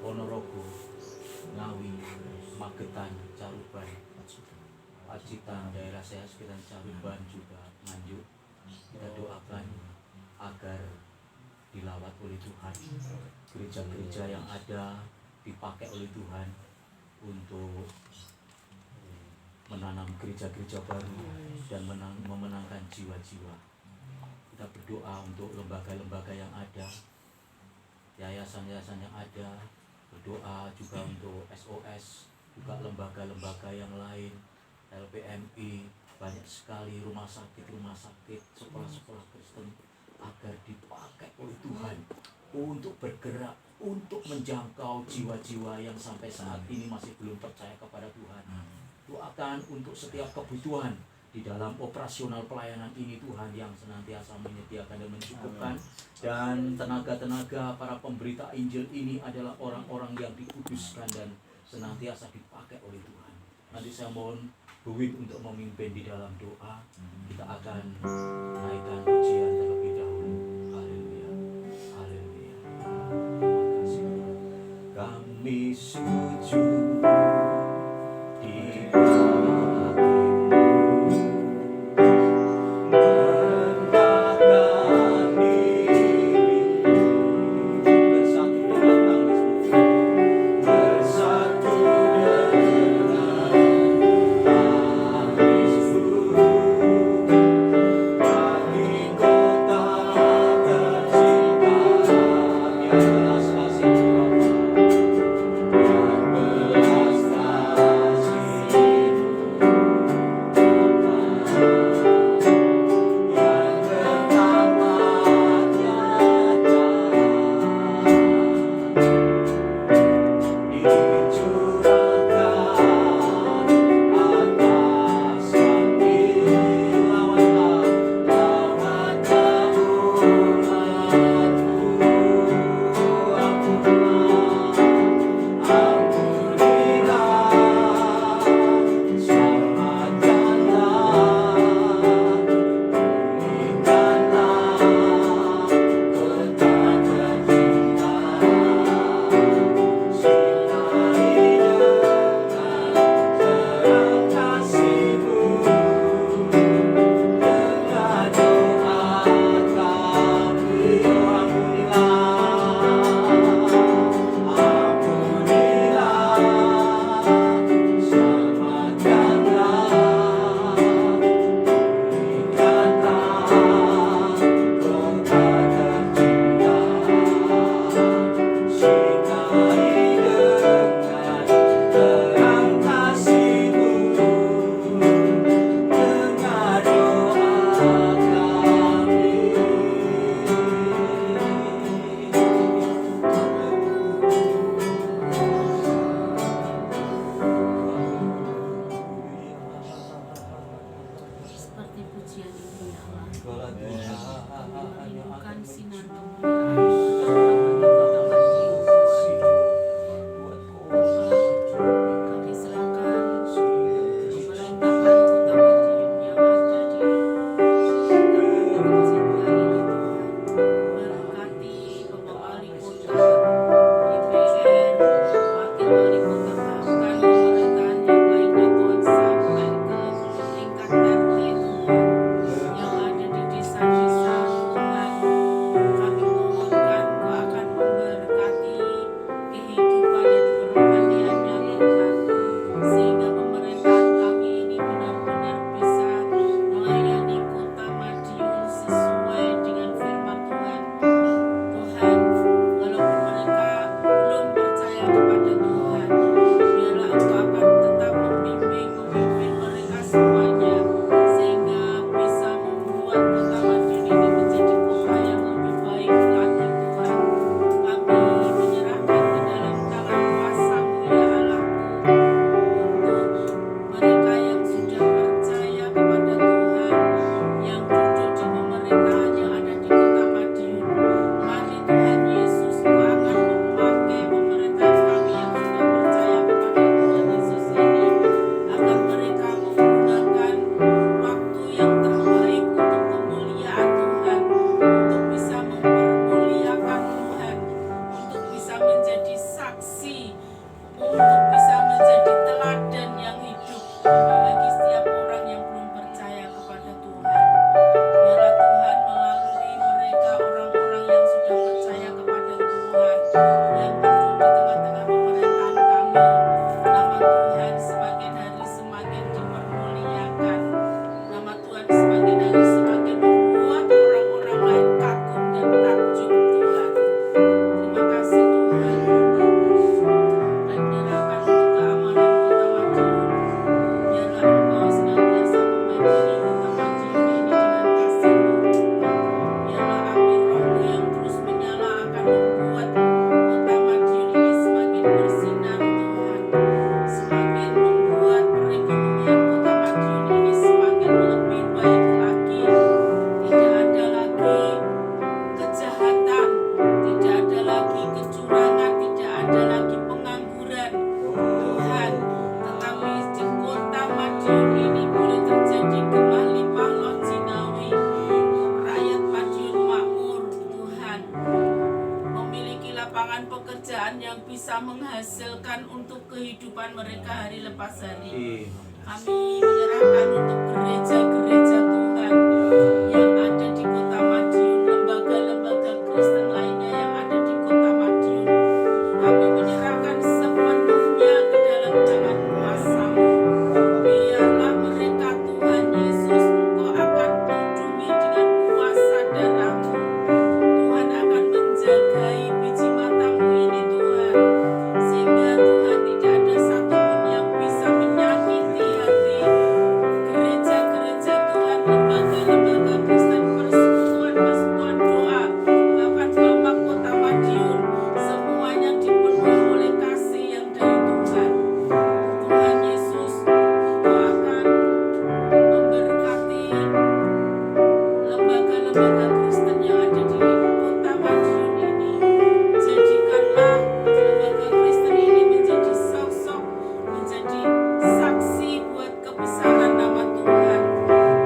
Ponorogo, Ngawi, Magetan, Caruban, Pacitan, daerah saya sekitar Caruban juga Nganjuk. Kita doakan agar dilawat oleh Tuhan, gereja-gereja yang ada dipakai oleh Tuhan untuk menanam gereja-gereja baru dan memenangkan jiwa-jiwa. Kita berdoa untuk lembaga-lembaga yang ada, yayasan-yayasan yang ada, berdoa juga untuk SOS, juga lembaga-lembaga yang lain, LPMI, banyak sekali rumah sakit, sekolah-sekolah Kristen, agar dipakai oleh Tuhan untuk bergerak, untuk menjangkau jiwa-jiwa yang sampai saat ini masih belum percaya kepada Tuhan. Doakan untuk setiap kebutuhan di dalam operasional pelayanan ini, Tuhan yang senantiasa menyediakan dan mencukupkan. Dan tenaga-tenaga para pemberita Injil ini adalah orang-orang yang dikuduskan dan senantiasa dipakai oleh Tuhan. Nanti saya mohon Bu Win untuk memimpin di dalam doa. Kita akan naikkan pujian terlebih dahulu. Haleluya, haleluya. Terima kasih Tuhan. Kami sujud di kota ada lagi pengangguran Tuhan, tetapi di kota Madiun ini boleh terjadi gemah limpah loh jinawi. Rakyat Madiun makmur Tuhan, memiliki lapangan pekerjaan yang bisa menghasilkan untuk kehidupan mereka hari lepas hari. Kami menyerahkan untuk gereja-gereja Tuhan yang ada di kota Madiun, lembaga-lembaga Kristen lainnya yang ada di kota Madiun. Kami menyerahkan sepenuhnya ke dalam tangan kuasa-Mu. Biarlah mereka Tuhan Yesus, Engkau akan tudungi dengan kuasa darah-Mu. Tuhan akan menjagai biji mata-Mu ini Tuhan, sehingga Tuhan tidak ada satupun yang bisa menyakiti hati gereja-gereja Tuhan, lembaga-lembaga Kristen, persekutuan-persekutuan doa, bahkan Bapak Kota Madiun, semuanya dipenuhi oleh kasih yang dari Tuhan. Tuhan Yesus, Engkau akan memberkati lembaga-lembaga Kristen yang ada di kota Madiun ini. Jadikanlah lembaga Kristen ini menjadi sosok, menjadi saksi buat kebesaran nama Tuhan.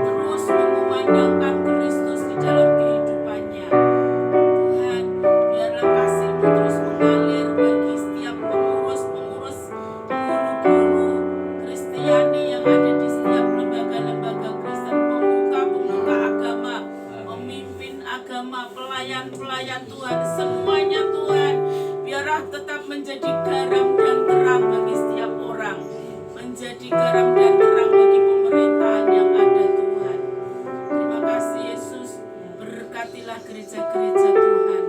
Terus mengumandangkan Kristus di dalam kehidupannya. Tuhan, biarlah kasih-Mu terus mengalir bagi setiap pengurus-pengurus, guru-guru Kristiani yang ada di setiap lembaga-lembaga Kristen, pemuka-pemuka agama, pemimpin agama, pelayan-pelayan Tuhan, semuanya Tuhan, biarlah tetap menjadi garam dan terang bagi setiap orang, menjadi garam dan terang bagi pemerintahan yang ada Tuhan. Terima kasih Yesus, berkatilah gereja-gereja Tuhan,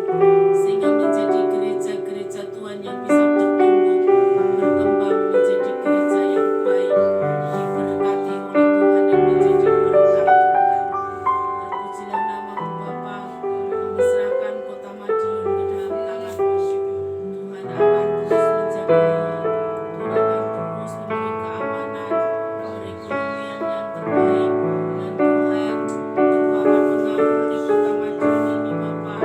sehingga menjadi gereja-gereja Tuhan yang bisa bertumbuh, berkembang menjadi gereja yang baik, diberkati oleh Tuhan dan menjadi berkat Tuhan. Terpujilah nama-Mu Bapa. Kami serahkan kota Madiun ke dalam tangan-Mu. Tuhan akan terus menjagai, Tuhan akan terus memberi keamanan, perekonomian yang terbaik, dan Tuhan Bapa mengampuni kota Madiun ini Bapa.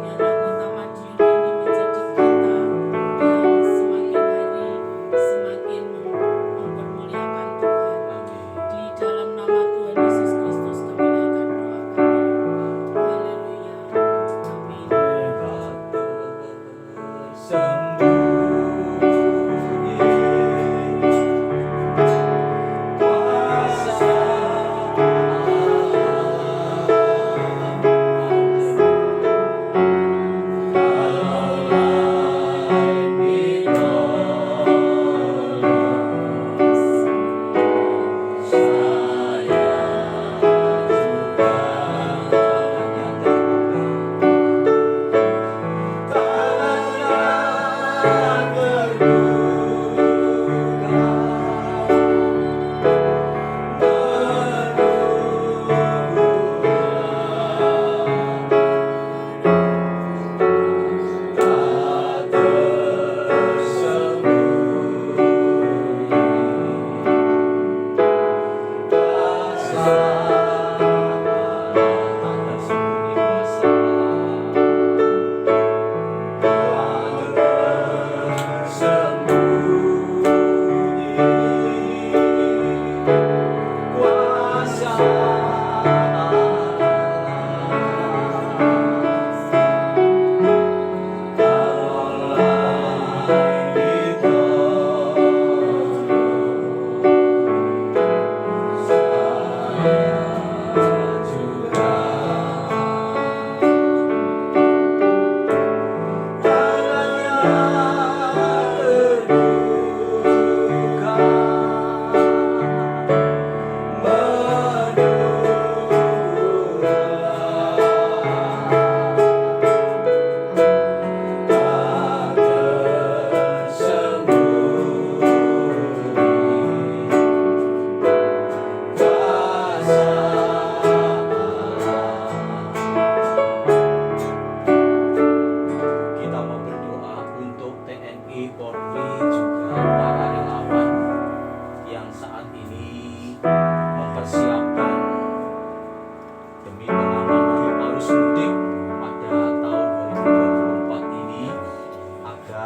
Biarlah kota Madiun ini menjadi kota yang semakin hari semakin mempermuliakan Tuhan. Di dalam nama Tuhan Yesus Kristus kami naikkan doa kami. Haleluya. Amin.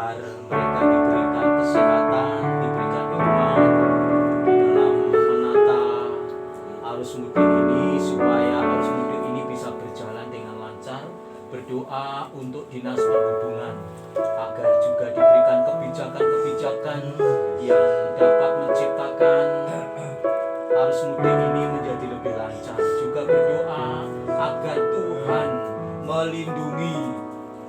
agar mereka diberikan kesehatan, diberikan hikmat di dalam menata arus mudik ini, supaya arus mudik ini bisa berjalan dengan lancar. Berdoa untuk dinas perhubungan agar juga diberikan kebijakan-kebijakan yang dapat menciptakan arus mudik ini menjadi lebih lancar. Juga berdoa agar Tuhan melindungi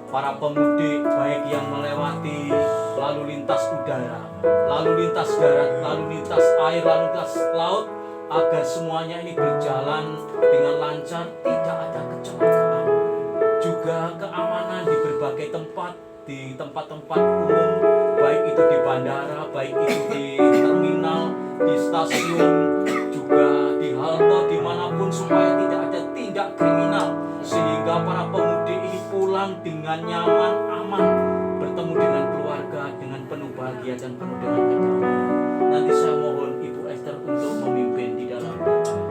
para pemudik, baik yang melewati lalu lintas udara, lalu lintas darat, lalu lintas air, lalu lintas laut, agar semuanya ini berjalan dengan lancar, tidak ada kecelakaan. Juga keamanan di berbagai tempat, di tempat-tempat umum, baik itu di bandara, baik itu di terminal, di stasiun, juga di halte, dimanapun, supaya tidak ada tindak kriminal, sehingga para pemudik ini pulang dengan nyaman, aman, bertemu dengan keluarga dengan penuh bahagia dan penuh dengan kedamaian. Nanti saya mohon Ibu Esther untuk memimpin di dalam doa.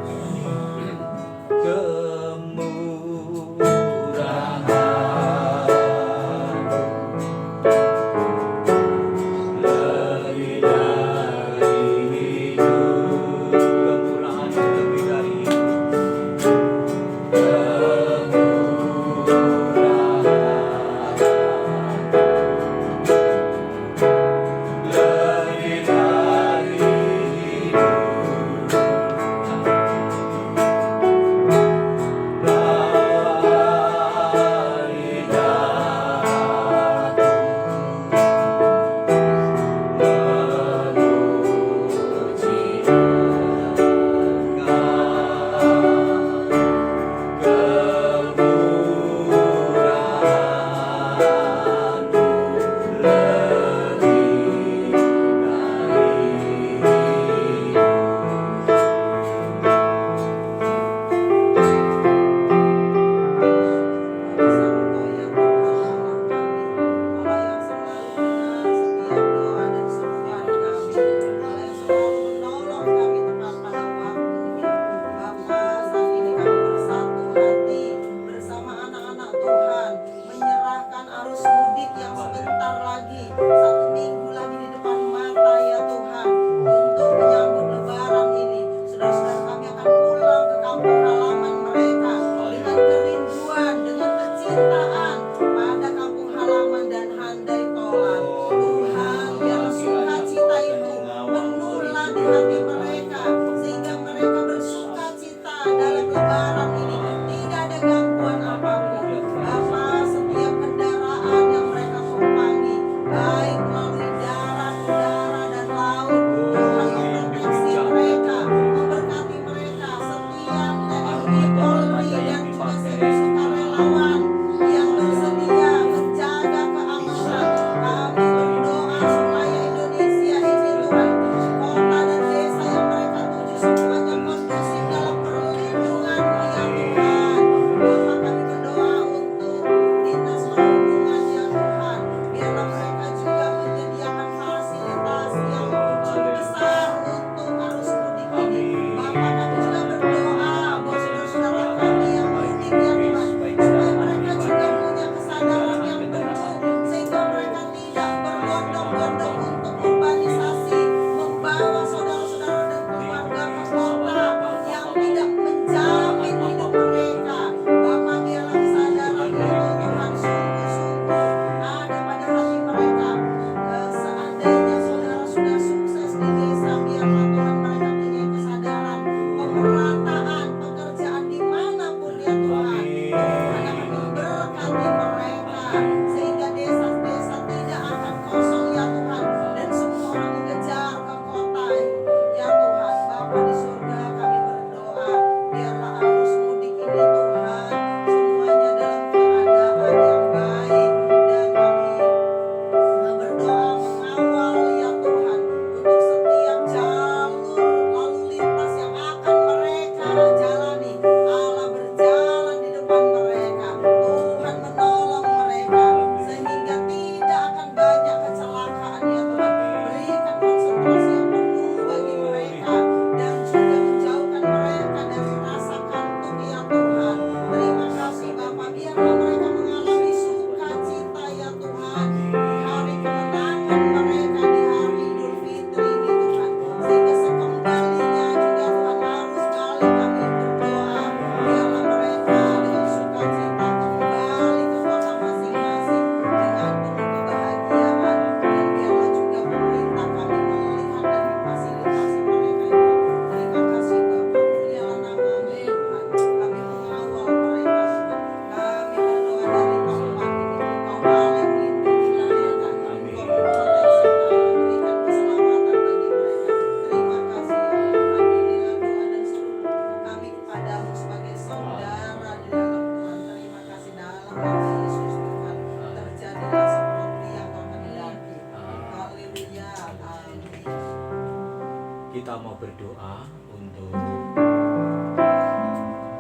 kita mau berdoa untuk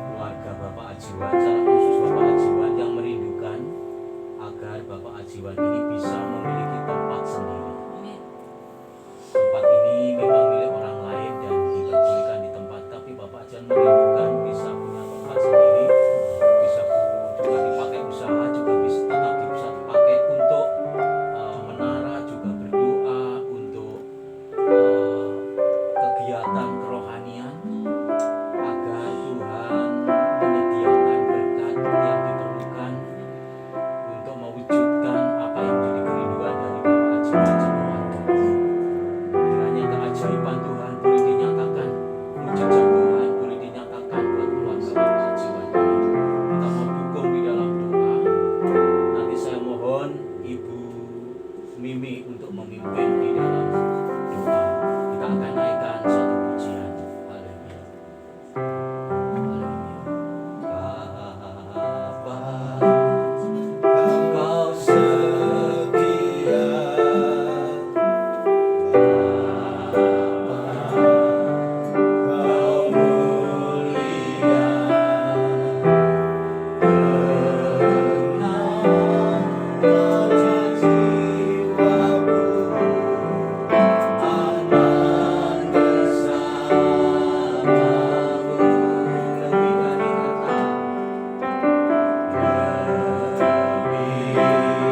keluarga Bapak Ajiwan, secara khusus Bapak Ajiwan yang merindukan agar Bapak Ajiwan ini bisa memiliki tempat sendiri. Tempat ini memang milik orang lain dan diperbolehkan di tempat, tapi Bapak Ajiwan merindukan bisa punya tempat sendiri, bisa juga dipakai usaha, juga bisa tetap bisa dipakai untuk menara, juga berdoa untuk kegiatan kerohanian, agar Tuhan menyediakan berkat yang diperlukan untuk mewujudkan apa yang menjadi kerinduan dari Bapak Ajiwan sekeluarga. Kiranya keajaiban Tuhan boleh dinyatakan, mujizat Tuhan boleh dinyatakan buat keluarga Bapak Ajiwan ini. Kita mau dukung di dalam doa. Nanti saya mohon Ibu Mimi untuk memimpin di dalam doa. Kita akan naikkan satu pujian. Haleluya. Haleluya. Bapa, Engkau setia. Bapa, Engkau mulia. Kenal jiwaku, aman bersamamu. Lebih dari harta, lebih dari harta,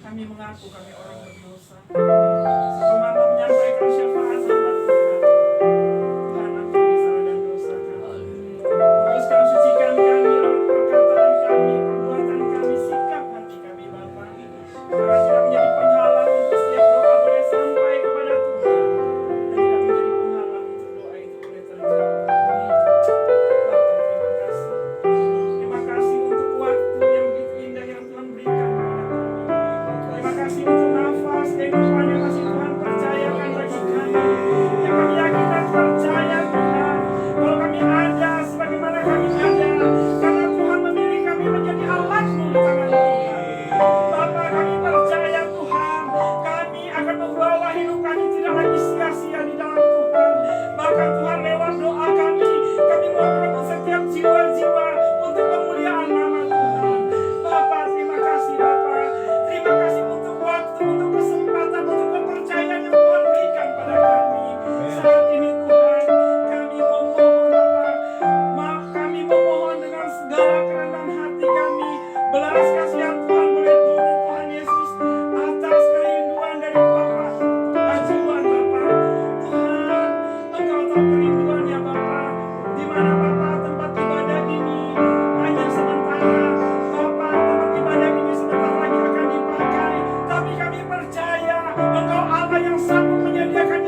Kami mengaku kami orang berdosa. Sebelum menyampaikan syafaat hamba Tuhan, Tuhan ampuni salah dan dosa kami. Kuduskan sucikan kami oleh perkataan kami, perbuatan kami, sikap hati kami Bapa. Karena tidak menjadi penghalang untuk setiap doa boleh sampai kepada Tuhan, dan tidak menjadi penghalang akan membawa hidup kami tidak lagi sia-sia di dalam Tuhan. Bahkan Tuhan, lewat doa kami mau merebut setiap jiwa-jiwa untuk kemuliaan nama Tuhan. Bapa, terima kasih Bapa. Terima kasih untuk waktu, untuk kesempatan, untuk kepercayaan yang Tuhan berikan pada kami. Saat ini Tuhan, kami memohon Bapa, kami memohon dengan segala kerendahan hati kami, belas kasihan Tuhan boleh turun Tuhan Yesus atas kerinduan dari Bapa, ajuan Bapa. Tuhan, Engkau tahu kerinduan ya Bapa, di mana Bapa tempat ibadah ini hanya sementara. Bapa, tempat ibadah ini sebentar lagi akan dipakai, tapi kami percaya Engkau Allah yang sanggup menyediakan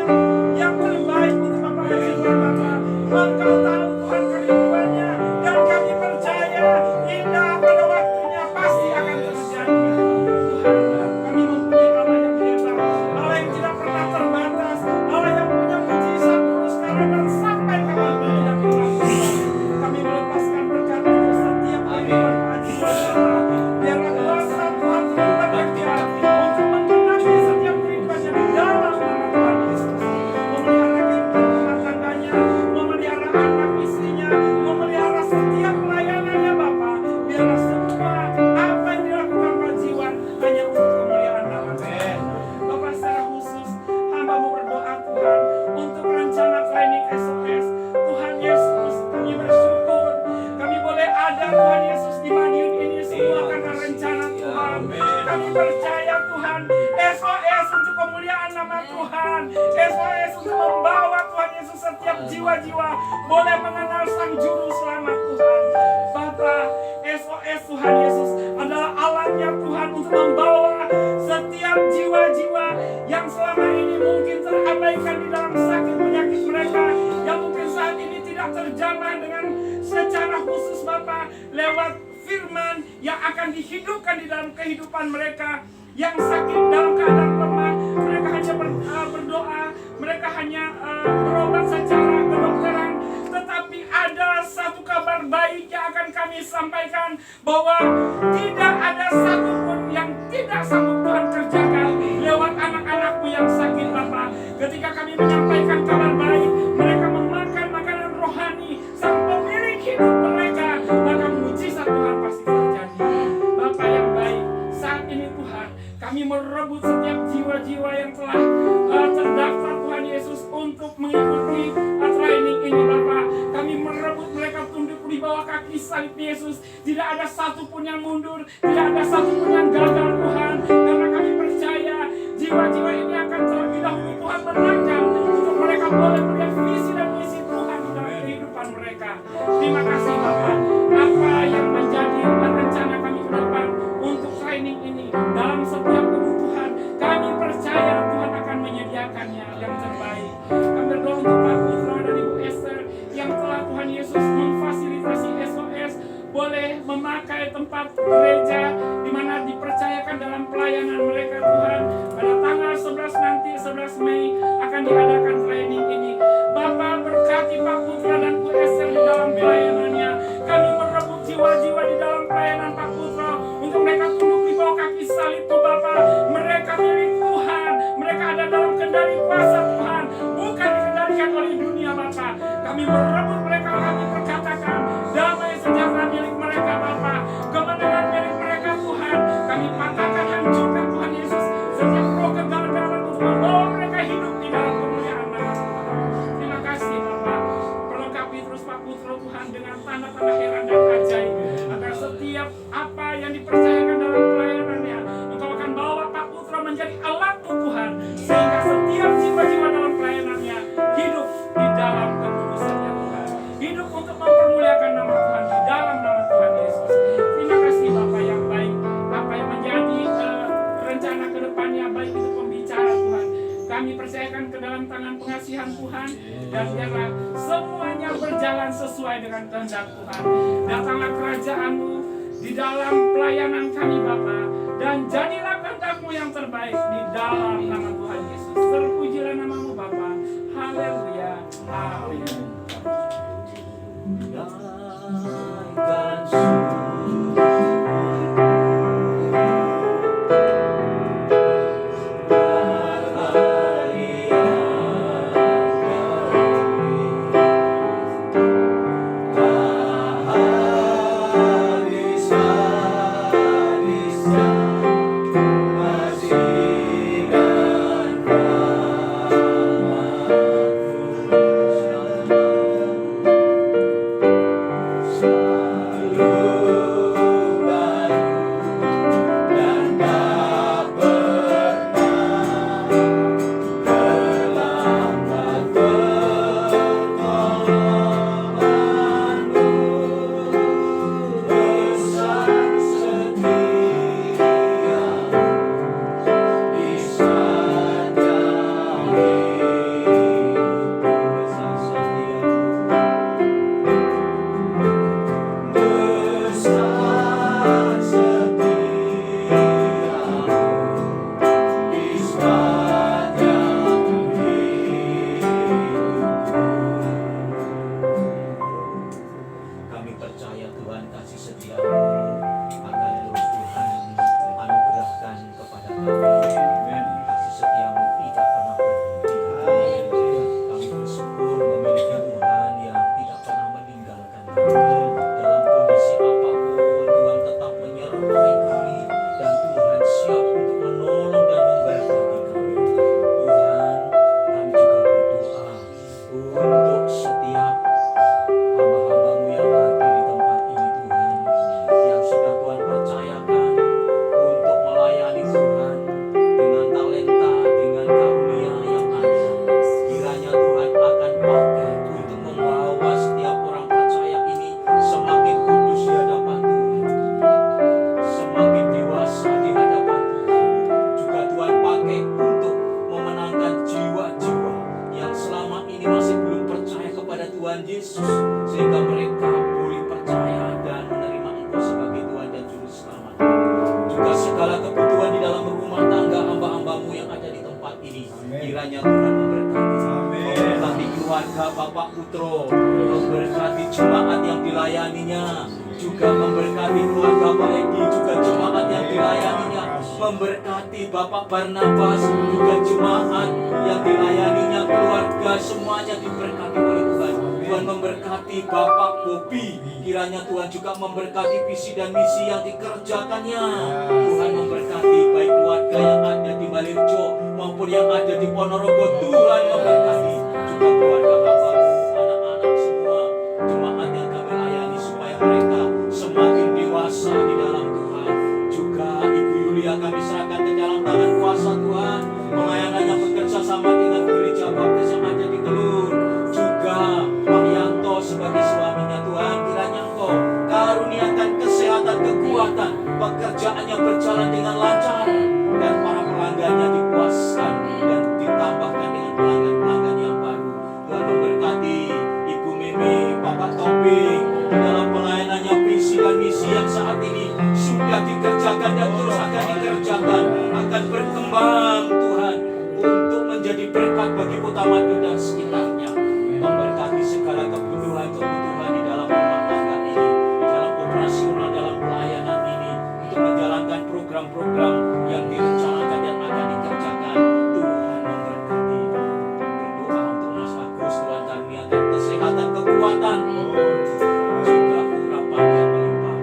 yang terbaik untuk Bapa ajuan Bapa. Engkau tahu Tuhan kerinduannya, dan kami percaya indah pada waktunya pasti akan terjadi. Tuhan, kami mempunyai Allah yang hebat, Allah yang tidak pernah terbatas, Allah yang punya mujizat dulu, sekarang dan sampai kapanpun tidak pernah berubah. Kami melepaskan berkat untuk setiap kehidupan ajuan Bapa. Biarlah kuasa Tuhan terus bekerja untuk menggenapi setiap kehidupannya di dalam nama Tuhan Yesus. Memelihara kehidupan rumah tangganya, memelihara anak istrinya, memelihara setiap pelayanannya Bapa. Biarlah semua apa yang dilakukan Pak Jiwan hanya untuk kemuliaan nama Tuhan. Bapa, secara khusus hamba-Mu berdoa Tuhan untuk rencana training SOS. Tuhan Yesus, kami bersyukur kami boleh ada Tuhan Yesus di Madiun ini semua karena rencana Tuhan. Kami percaya Tuhan, SOS untuk kemuliaan nama Tuhan, SOS untuk membawa Tuhan Yesus setiap jiwa-jiwa boleh mengenal Sang Juru Selamat Tuhan. Bapa, SOS Tuhan Yesus adalah alatnya Tuhan untuk membawa setiap jiwa-jiwa yang selama ini mungkin terabaikan di dalam sakit penyakit mereka, yang mungkin saat ini tidak terjamah dengan secara khusus Bapa, lewat firman yang akan dihidupkan di dalam kehidupan mereka. Yang sakit dalam keadaan lemah, mereka hanya berdoa, mereka hanya berobat secara kedokteran. Tetapi ada satu kabar baik yang akan kami sampaikan, bahwa tidak ada satupun yang tidak sanggup Tuhan kerjakan lewat anak-anak-Mu yang sakit Bapa. Ketika kami menyampaikan kabar baik, mereka memakan makanan rohani Sang Pemilik hidup mereka, maka mujizat Tuhan pasti terjadi. Bapa yang baik, saat ini Tuhan, kami merebut setiap jiwa-jiwa yang telah terdaftar Tuhan Yesus untuk mengikuti training ini Bapa. Kami merebut mereka tunduk di bawah kaki salib Yesus. Tidak ada satupun yang mundur, tidak ada satupun yang gagal Tuhan. Karena kami percaya jiwa-jiwa ini akan terlebih dahulu Tuhan menangkan untuk mereka boleh melihat visi dan misi Tuhan di dalam kehidupan mereka. Terima kasih Bapa. Apa yang menjadi rencana kami ke depan untuk training ini dalam setiap kebutuhan, kami percaya Tuhan akan menyediakannya yang terbaik. Kami berdoa untuk Pak Putra dan Ibu Esther yang telah Tuhan Yesus memfasilitasi SOS boleh memakai tempat gereja di mana dipercayakan dalam pelayanan mereka Tuhan. Pada tanggal 11 nanti, 11 Mei akan diadakan training ini. Bapak berkati Pak Putra dan Bu Esther di dalam pelayanannya. Kami merebut jiwa-jiwa di dalam pelayanan Pak Putra untuk mereka tunduk di bawah kaki salib Bapak. Mereka milik Tuhan, mereka ada dalam kendali kuasa Tuhan, bukan dikendalikan oleh dunia Bapak. Kami merebut mereka, kami perkatakan damai sejahtera milik mereka Bapak, kemenangan milik mereka Tuhan. Kami patahkan, hancurkan Tuhan Yesus setiap roh kegagalan untuk membawa mereka hidup di dalam kemuliaan nama Tuhan. Terima kasih Bapak, perlengkapi terus Pak Putra Tuhan dengan tanda-tanda heran dan ajaib, agar setiap apa yang dipercayakan dalam pelayanannya, Engkau akan bawa Pak Putra menjadi alat Tuhan, sehingga setiap jiwa-jiwa dalam pelayanannya hidup di dalam kekudusannya Tuhan, hidup untuk mempermuliakan nama Tuhan di dalam nama Tuhan Yesus. Terima kasih Bapak yang baik, apa yang menjadi rencana ke depannya, baik itu pembicara Tuhan, kami percayakan ke dalam tangan pengasihan Tuhan, dan biarlah semuanya berjalan sesuai dengan kehendak Tuhan. Datanglah kerajaan-Mu di dalam pelayanan kami Bapa, dan jadilah kehendak-Mu yang terbaik di dalam nama Tuhan Yesus. Terpujilah nama-Mu Bapa. Haleluya. Amin. Yesus, sehingga mereka boleh percaya dan menerima Engkau sebagai Tuhan dan Juru Selamat. Juga segala kebutuhan di dalam rumah tangga hamba-hambamu yang ada di tempat ini, kiranya Tuhan memberkati keluarga Bapak Putro, memberkati jemaat yang dilayaninya, juga memberkati keluarga Pak Edi, juga jemaat yang dilayaninya, memberkati Bapak Barnabas, juga jemaat yang dilayaninya, keluarga semuanya diberkati oleh Tuhan. Tuhan memberkati Bapak Bobi, kiranya Tuhan juga memberkati visi dan misi yang dikerjakannya. Tuhan memberkati baik keluarga yang ada di Malirjo maupun yang ada di Ponorogo. Tuhan memberkati juga keluarga hamba, anak-anak semua, jemaat yang kami layani, supaya mereka semakin dewasa di dalam Tuhan. Juga Ibu Yulia kami serahkan ke dalam tangan kuasa Tuhan, pelayanannya bekerja sama dengan gereja baptis yang ada di Kelur. Juga Pak Yanto sebagai suaminya, Tuhan kiranya Engkau karuniakan kesehatan, kekuatan, pekerjaannya berjalan dengan lancar, dan para pelanggannya dipuaskan dan ditambahkan dengan pelanggan-pelanggan yang baru. Tuhan memberkati Ibu Mimi, Bapak Tobing dalam pelayanannya, visi dan misi yang saat ini sudah dikerjakan dan terus akan dikerjakan, akan berkembang Tuhan untuk menjadi berkat bagi Kota Madu dan sekitarnya. Memberkati segala kebutuhan-kebutuhan di dalam rumah tangga ini, di dalam operasional, dalam pelayanan ini, untuk menjalankan program-program yang direncanakan dan akan dikerjakan. Tuhan memberkati. Berdoa untuk Mas Agus, Tuhan karuniakan kesehatan, kekuatan, juga urapan yang melimpah,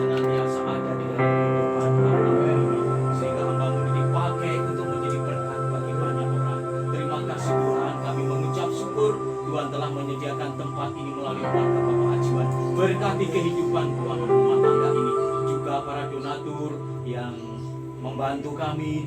senantiasa ada di dalam kehidupan hamba-Mu, sehingga hamba-Mu dipakai untuk menjadi berkat bagi banyak orang. Terima kasih Tuhan, kami mengucap syukur Tuhan telah menyediakan tempat ini melalui keluarga Bapak Ajiwan. Berkati kehidupan keuangan rumah tangga ini, juga para donatur yang membantu kami di